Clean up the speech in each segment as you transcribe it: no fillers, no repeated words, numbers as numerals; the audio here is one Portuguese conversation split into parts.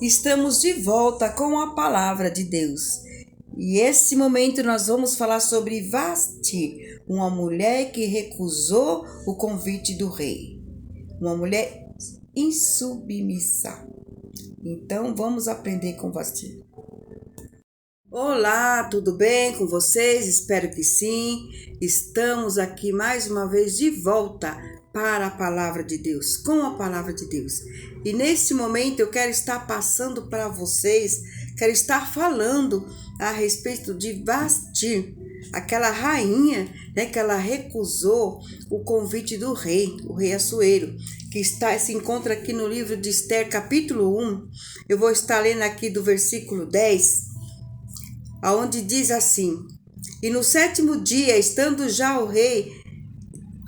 Estamos de volta com a palavra de Deus. E esse momento nós vamos falar sobre Vasti, uma mulher que recusou o convite do rei. Uma mulher insubmissa. Então vamos aprender com Vasti. Olá, tudo bem com vocês? Espero que sim. Estamos aqui mais uma vez de volta para a palavra de Deus, com a palavra de Deus. E nesse momento eu quero estar passando para vocês, quero estar falando a respeito de Vasti, aquela rainha, que ela recusou o convite do rei, o rei Assuero, que se encontra aqui no livro de Esther, capítulo 1. Eu vou estar lendo aqui do versículo 10, aonde diz assim: E no 7º dia, estando já o rei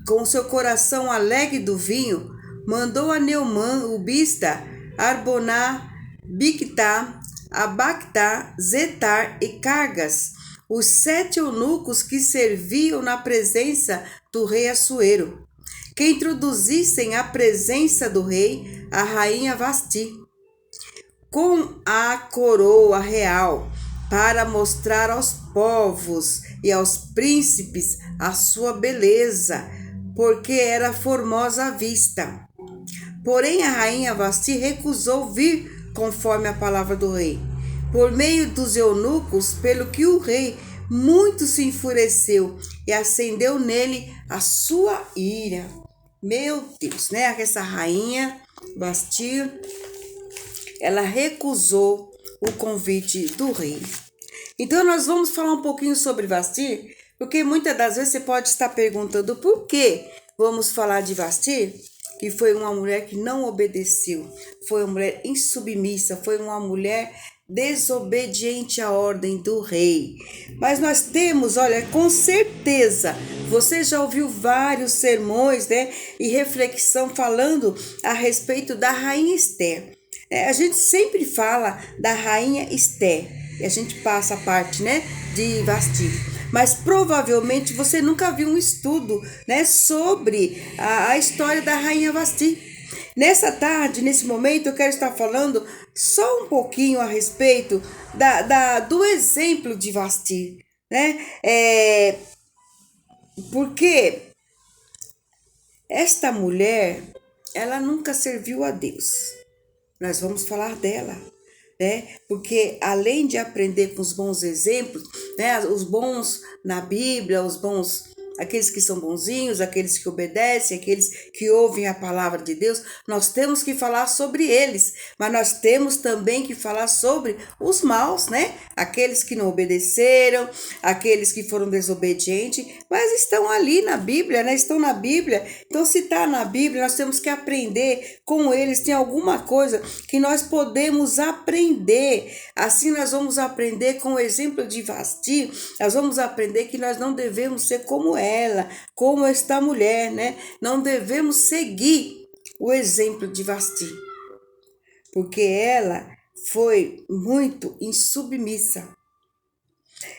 com seu coração alegre do vinho, mandou a Neumã, o bista, Arboná, Bictá, Abactá, Zetar e Cargas, os 7 eunucos que serviam na presença do rei Assuero, que introduzissem à presença do rei a rainha Vasti, com a coroa real, para mostrar aos povos e aos príncipes a sua beleza, porque era formosa à vista. Porém, a rainha Vasti recusou vir conforme a palavra do rei, por meio dos eunucos, pelo que o rei muito se enfureceu e acendeu nele a sua ira. Meu Deus, Essa rainha Vasti, ela recusou o convite do rei. Então nós vamos falar um pouquinho sobre Vasti, porque muitas das vezes você pode estar perguntando por que vamos falar de Vasti, que foi uma mulher que não obedeceu, foi uma mulher insubmissa, foi uma mulher desobediente à ordem do rei. Mas nós temos, com certeza, você já ouviu vários sermões, e reflexão falando a respeito da rainha Esther. A gente sempre fala da rainha Esther, e a gente passa a parte, de Vasti. Mas provavelmente você nunca viu um estudo, sobre a história da rainha Vasti. Nessa tarde, nesse momento, eu quero estar falando só um pouquinho a respeito do exemplo de Vasti, porque esta mulher, ela nunca serviu a Deus. Nós vamos falar dela, porque além de aprender com os bons exemplos, os bons na Bíblia, os bons, aqueles que são bonzinhos, aqueles que obedecem, aqueles que ouvem a palavra de Deus, nós temos que falar sobre eles, mas nós temos também que falar sobre os maus, aqueles que não obedeceram, aqueles que foram desobedientes, mas estão ali na Bíblia, estão na Bíblia. Então, se está na Bíblia, nós temos que aprender com eles. Tem alguma coisa que nós podemos aprender. Assim nós vamos aprender com o exemplo de Vasti, nós vamos aprender que nós não devemos ser como ela, como esta mulher, Não devemos seguir o exemplo de Vasti, porque ela foi muito insubmissa.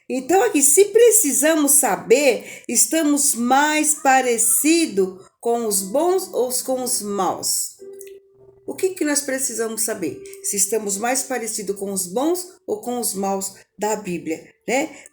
Então aqui, se precisamos saber, estamos mais parecidos com os bons ou com os maus? O que nós precisamos saber? Se estamos mais parecidos com os bons ou com os maus da Bíblia,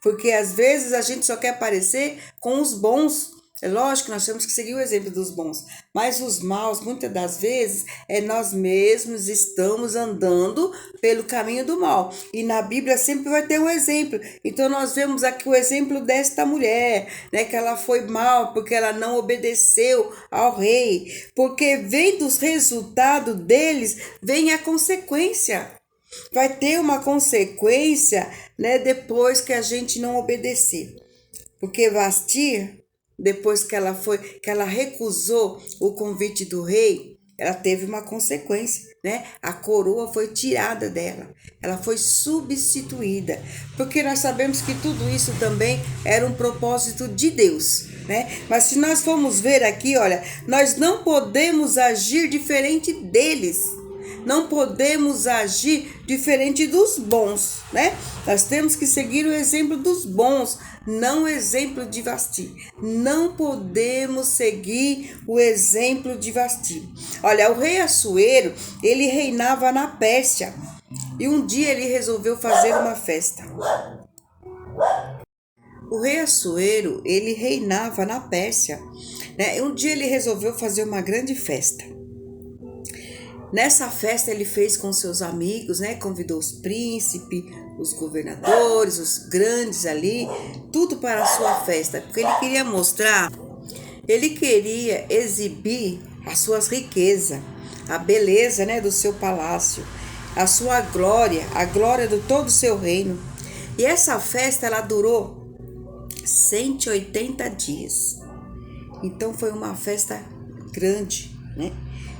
Porque às vezes a gente só quer parecer com os bons. É lógico que nós temos que seguir o exemplo dos bons, mas os maus, muitas das vezes, nós mesmos estamos andando pelo caminho do mal. E na Bíblia sempre vai ter um exemplo. Então nós vemos aqui o exemplo desta mulher, que ela foi mal porque ela não obedeceu ao rei. Porque vem dos resultados deles, vem a consequência. Vai ter uma consequência, depois que a gente não obedecer. Porque Vasti, depois que ela recusou o convite do rei, ela teve uma consequência, A coroa foi tirada dela, ela foi substituída, porque nós sabemos que tudo isso também era um propósito de Deus, Mas se nós formos ver aqui, nós não podemos agir diferente deles. Não podemos agir diferente dos bons, Nós temos que seguir o exemplo dos bons, não o exemplo de Vasti. Não podemos seguir o exemplo de Vasti. O rei Assuero, ele reinava na Pérsia. E um dia ele resolveu fazer uma festa. O rei Assuero, ele reinava na Pérsia, né? E um dia ele resolveu fazer uma grande festa. Nessa festa ele fez com seus amigos, né? Convidou os príncipes, os governadores, os grandes ali, tudo para a sua festa, porque ele queria exibir as suas riquezas, a beleza, né, do seu palácio, a sua glória, a glória de todo o seu reino. E essa festa ela durou 180 dias. Então foi uma festa grande, né?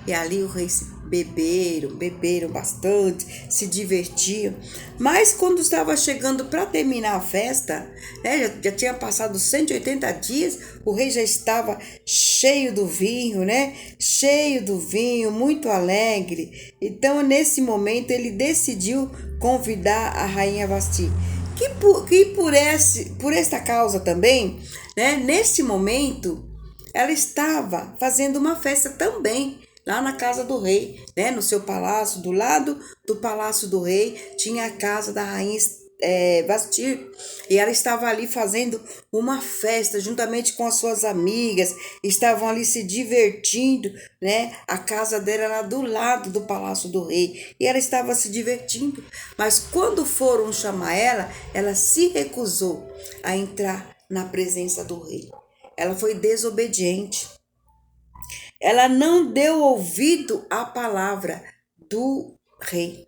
E ali o rei beberam bastante, se divertiam. Mas quando estava chegando para terminar a festa, né, já tinha passado 180 dias, o rei já estava cheio do vinho, né? Cheio do vinho, muito alegre. Então, nesse momento, ele decidiu convidar a rainha Vasti. Que por esta causa também, né? Nesse momento, ela estava fazendo uma festa também lá na casa do rei, né? No seu palácio, do lado do palácio do rei, tinha a casa da rainha Vasti, e ela estava ali fazendo uma festa juntamente com as suas amigas, estavam ali se divertindo, né? A casa dela era do lado do palácio do rei e ela estava se divertindo, mas quando foram chamar ela, ela se recusou a entrar na presença do rei. Ela foi desobediente. Ela não deu ouvido à palavra do rei.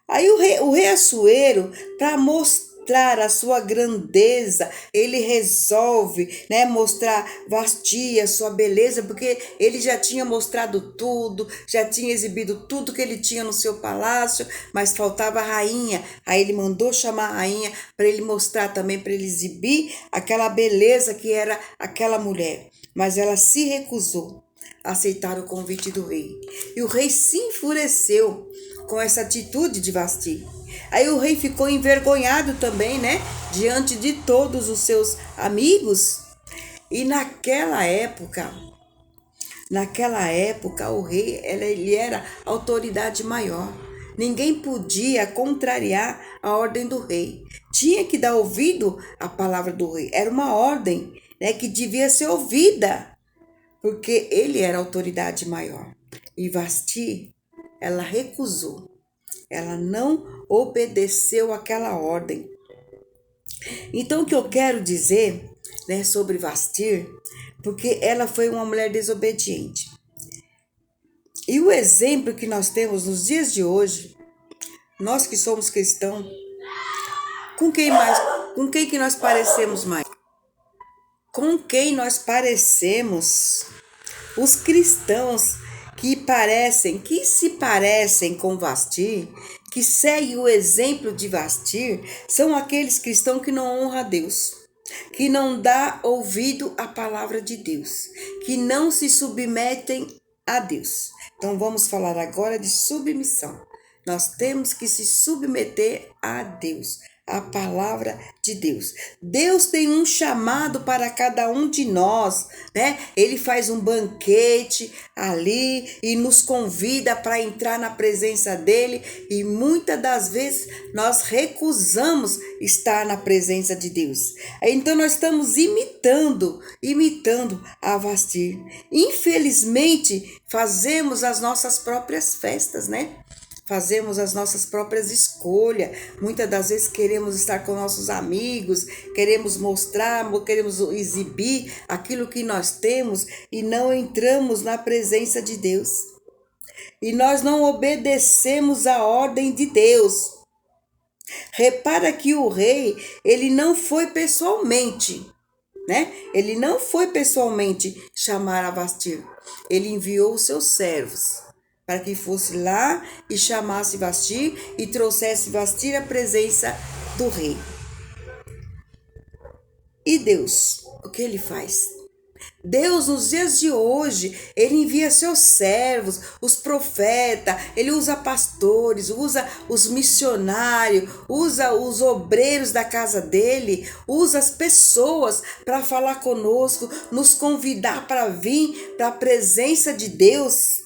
Aí o rei Assuero, para mostrar a sua grandeza, ele resolve, né, mostrar Vasti, a sua beleza, porque ele já tinha mostrado tudo, já tinha exibido tudo que ele tinha no seu palácio, mas faltava a rainha. Aí ele mandou chamar a rainha para ele mostrar também, para ele exibir aquela beleza que era aquela mulher. Mas ela se recusou a aceitar o convite do rei. E o rei se enfureceu com essa atitude de Vasti. Aí o rei ficou envergonhado também, né? Diante de todos os seus amigos. E naquela época, o rei, ele era a autoridade maior. Ninguém podia contrariar a ordem do rei. Tinha que dar ouvido à palavra do rei. Era uma ordem, né, que devia ser ouvida, porque ele era a autoridade maior. E Vasti, ela recusou. Ela não obedeceu àquela ordem. Então, o que eu quero dizer, né, sobre Vasti, porque ela foi uma mulher desobediente. E o exemplo que nós temos nos dias de hoje, nós que somos cristãos, com quem que nós parecemos mais? Com quem nós parecemos? Os cristãos que se parecem com Vasti, que seguem o exemplo de Vasti, são aqueles cristãos que não honram a Deus, que não dá ouvido à palavra de Deus, que não se submetem a Deus. Então vamos falar agora de submissão. Nós temos que se submeter a Deus, a palavra de Deus. Deus tem um chamado para cada um de nós, né? Ele faz um banquete ali e nos convida para entrar na presença dele, e muitas das vezes nós recusamos estar na presença de Deus. Então nós estamos imitando a Vasti. Infelizmente, fazemos as nossas próprias festas, né? Fazemos as nossas próprias escolhas. Muitas das vezes queremos estar com nossos amigos, queremos mostrar, queremos exibir aquilo que nós temos e não entramos na presença de Deus. E nós não obedecemos a ordem de Deus. Repara que o rei, ele não foi pessoalmente, né? Ele não foi pessoalmente chamar a Vasti. Ele enviou os seus servos para que fosse lá e chamasse Vasti e trouxesse Vasti à presença do rei. E Deus, o que ele faz? Deus, nos dias de hoje, ele envia seus servos, os profetas, ele usa pastores, usa os missionários, usa os obreiros da casa dele, usa as pessoas para falar conosco, nos convidar para vir para a presença de Deus.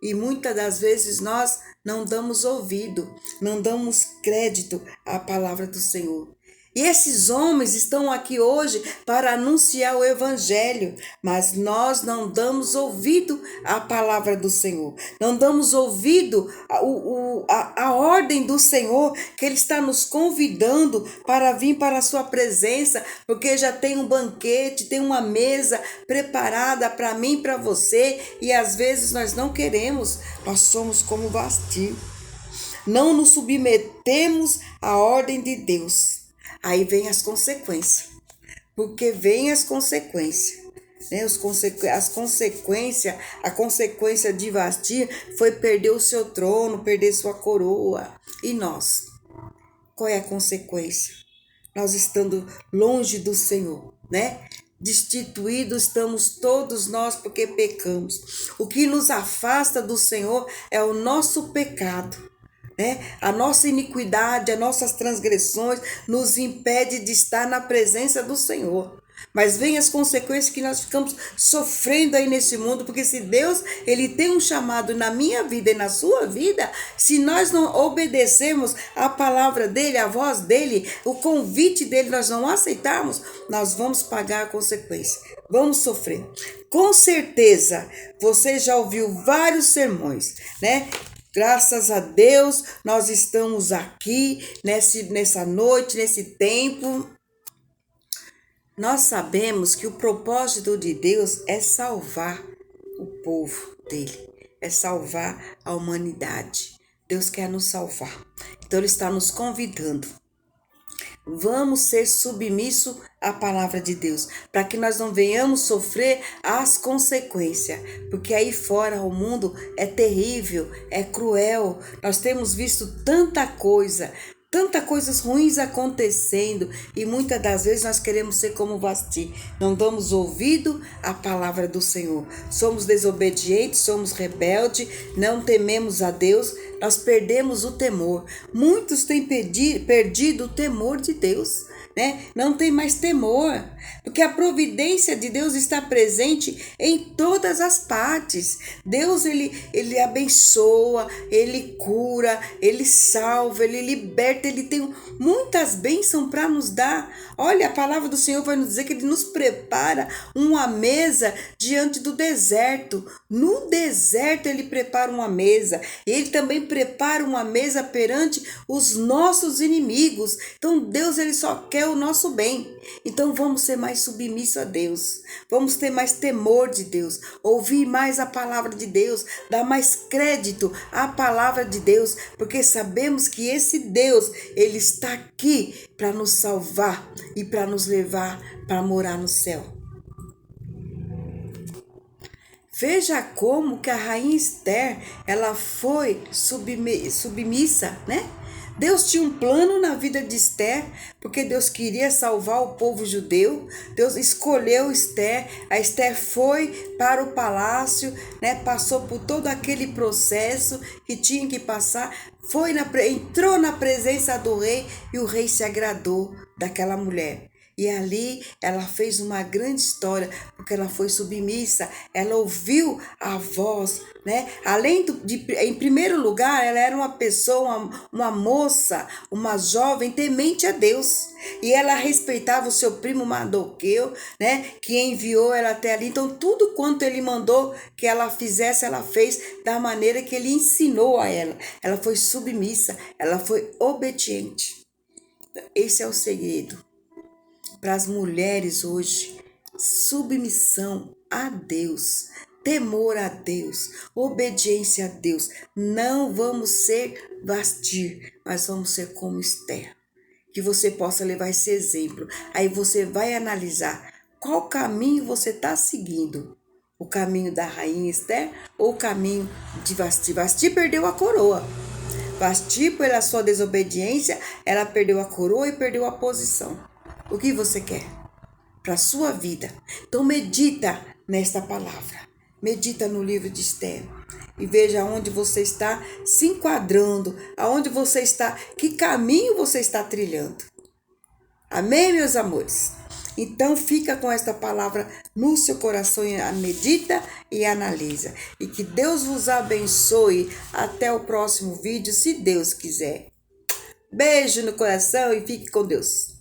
E muitas das vezes nós não damos ouvido, não damos crédito à palavra do Senhor. E esses homens estão aqui hoje para anunciar o Evangelho, mas nós não damos ouvido à palavra do Senhor, não damos ouvido à ordem do Senhor, que Ele está nos convidando para vir para a sua presença, porque já tem um banquete, tem uma mesa preparada para mim e para você, e às vezes nós não queremos, nós somos como Vasti, não nos submetemos à ordem de Deus. Aí vem as consequências, porque vem as consequências, né? A consequência de Vasti foi perder o seu trono, perder sua coroa. E nós? Qual é a consequência? Nós estando longe do Senhor, né? Destituídos estamos todos nós porque pecamos. O que nos afasta do Senhor é o nosso pecado. A nossa iniquidade, as nossas transgressões nos impede de estar na presença do Senhor. Mas vem as consequências que nós ficamos sofrendo aí nesse mundo, porque se Deus ele tem um chamado na minha vida e na sua vida, se nós não obedecermos a palavra dele, a voz dele, o convite dele, nós não aceitarmos, nós vamos pagar a consequência, vamos sofrer. Com certeza, você já ouviu vários sermões, né? Graças a Deus, nós estamos aqui nessa noite, nesse tempo. Nós sabemos que o propósito de Deus é salvar o povo dele, é salvar a humanidade. Deus quer nos salvar. Então, Ele está nos convidando. Vamos ser submissos à palavra de Deus, para que nós não venhamos sofrer as consequências, porque aí fora o mundo é terrível, é cruel, nós temos visto tantas coisas ruins acontecendo, e muitas das vezes nós queremos ser como Vasti, não damos ouvido à palavra do Senhor, somos desobedientes, somos rebeldes, não tememos a Deus, nós perdemos o temor. Muitos têm perdido o temor de Deus, né? Não tem mais temor, porque a providência de Deus está presente em todas as partes. Deus ele abençoa, ele cura, ele salva, ele liberta, ele tem muitas bênçãos para nos dar. Olha, a palavra do Senhor vai nos dizer que ele nos prepara uma mesa diante do deserto. No deserto ele prepara uma mesa. Ele também prepara uma mesa perante os nossos inimigos. Então Deus ele só quer o nosso bem. Então vamos ser mais submissos a Deus. Vamos ter mais temor de Deus. Ouvir mais a palavra de Deus. Dar mais crédito à palavra de Deus. Porque sabemos que esse Deus, ele está aqui para nos salvar e para nos levar para morar no céu. Veja como que a rainha Esther, ela foi submissa, né? Deus tinha um plano na vida de Esther, porque Deus queria salvar o povo judeu. Deus escolheu Esther. A Esther foi para o palácio, né? Passou por todo aquele processo que tinha que passar. Entrou na presença do rei e o rei se agradou daquela mulher. E ali ela fez uma grande história, porque ela foi submissa, ela ouviu a voz, né? Além em primeiro lugar, ela era uma pessoa, uma moça, uma jovem temente a Deus. E ela respeitava o seu primo Mardoqueu, né? Que enviou ela até ali. Então, tudo quanto ele mandou que ela fizesse, ela fez da maneira que ele ensinou a ela. Ela foi submissa, ela foi obediente. Esse é o segredo. Para as mulheres hoje, submissão a Deus, temor a Deus, obediência a Deus. Não vamos ser Vasti, mas vamos ser como Esther. Que você possa levar esse exemplo. Aí você vai analisar qual caminho você está seguindo. O caminho da rainha Esther ou o caminho de Vasti? Vasti perdeu a coroa. Vasti, pela sua desobediência, ela perdeu a coroa e perdeu a posição. O que você quer para a sua vida? Então medita nesta palavra. Medita no livro de Esther. E veja onde você está se enquadrando. Aonde você está, que caminho você está trilhando. Amém, meus amores? Então fica com esta palavra no seu coração e medita e analisa. E que Deus vos abençoe. Até o próximo vídeo, se Deus quiser. Beijo no coração e fique com Deus.